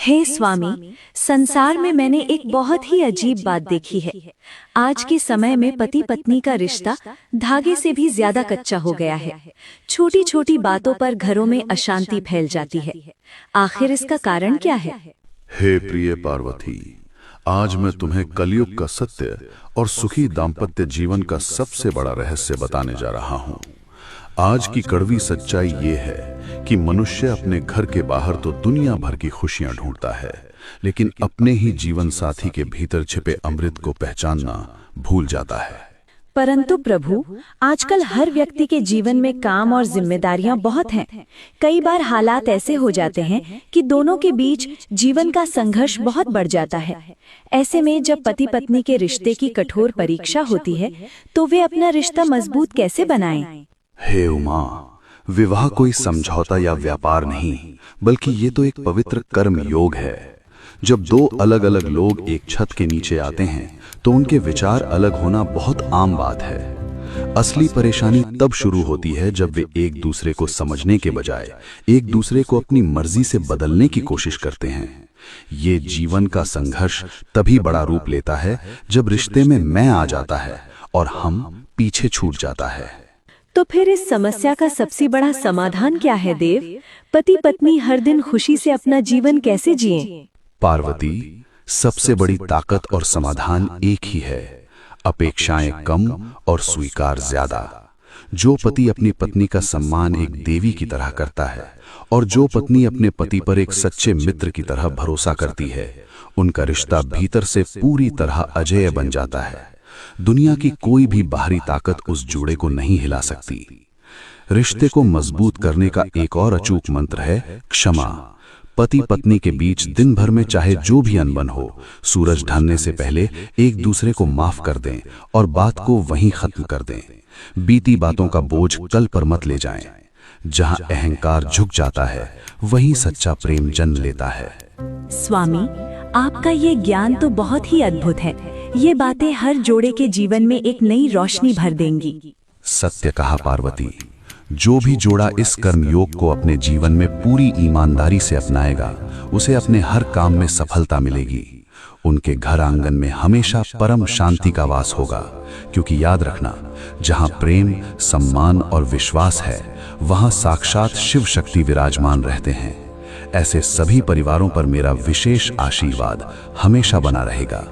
हे स्वामी, संसार में मैंने एक बहुत ही अजीब बात देखी है। आज के समय में पति पत्नी का रिश्ता धागे से भी ज्यादा कच्चा हो गया है। छोटी छोटी बातों पर घरों में अशांति फैल जाती है। आखिर इसका कारण क्या है? हे प्रिय पार्वती, आज मैं तुम्हें कलयुग का सत्य और सुखी दाम्पत्य जीवन का सबसे बड़ा रहस्य बताने जा रहा हूँ। आज की कड़वी सच्चाई ये है कि मनुष्य अपने घर के बाहर तो दुनिया भर की खुशियां ढूंढता है, लेकिन अपने ही जीवन साथी के भीतर छिपे अमृत को पहचानना भूल जाता है। परंतु प्रभु, आजकल हर व्यक्ति के जीवन में काम और जिम्मेदारियां बहुत हैं। कई बार हालात ऐसे हो जाते हैं कि दोनों के बीच जीवन का संघर्ष बहुत बढ़ जाता है। ऐसे में जब पति पत्नी के रिश्ते की कठोर परीक्षा होती है, तो वे अपना रिश्ता मजबूत कैसे बनाएं? हे उमा, विवाह कोई समझौता या व्यापार नहीं, बल्कि ये तो एक पवित्र कर्म योग है। जब दो अलग अलग लोग एक छत के नीचे आते हैं तो उनके विचार अलग होना बहुत आम बात है। असली परेशानी तब शुरू होती है जब वे एक दूसरे को समझने के बजाय एक दूसरे को अपनी मर्जी से बदलने की कोशिश करते हैं। ये जीवन का संघर्ष तभी बड़ा रूप लेता है जब रिश्ते में मैं आ जाता है और हम पीछे छूट जाता है। तो फिर इस समस्या का सबसे बड़ा समाधान क्या है देव? पति पत्नी हर दिन खुशी से अपना जीवन कैसे जिएं? पार्वती, सबसे बड़ी ताकत और समाधान एक ही है, अपेक्षाएं कम और स्वीकार ज्यादा। जो पति अपनी पत्नी का सम्मान एक देवी की तरह करता है और जो पत्नी अपने पति पर एक सच्चे मित्र की तरह भरोसा करती है, उनका रिश्ता भीतर से पूरी तरह अजेय बन जाता है। दुनिया की कोई भी बाहरी ताकत उस जोड़े को नहीं हिला सकती। रिश्ते को मजबूत करने का एक और अचूक मंत्र है क्षमा। पति पत्नी के बीच दिन भर में चाहे जो भी अनबन हो, सूरज ढलने से पहले एक दूसरे को माफ कर दें और बात को वहीं खत्म कर दें। बीती बातों का बोझ कल पर मत ले जाएं। जहां अहंकार झुक जाता है, वहीं सच्चा प्रेम जन्म लेता है। स्वामी, आपका ये ज्ञान तो बहुत ही अद्भुत है। ये बातें हर जोड़े के जीवन में एक नई रोशनी भर देंगी। सत्य कहा पार्वती। जो भी जोड़ा इस कर्म योग को अपने जीवन में पूरी ईमानदारी से अपनाएगा, उसे अपने हर काम में सफलता मिलेगी। उनके घर आंगन में हमेशा परम शांति का वास होगा, क्योंकि याद रखना, जहां प्रेम, सम्मान और विश्वास है, वहां साक्षात शिव शक्ति विराजमान रहते हैं। ऐसे सभी परिवारों पर मेरा विशेष आशीर्वाद हमेशा बना रहेगा।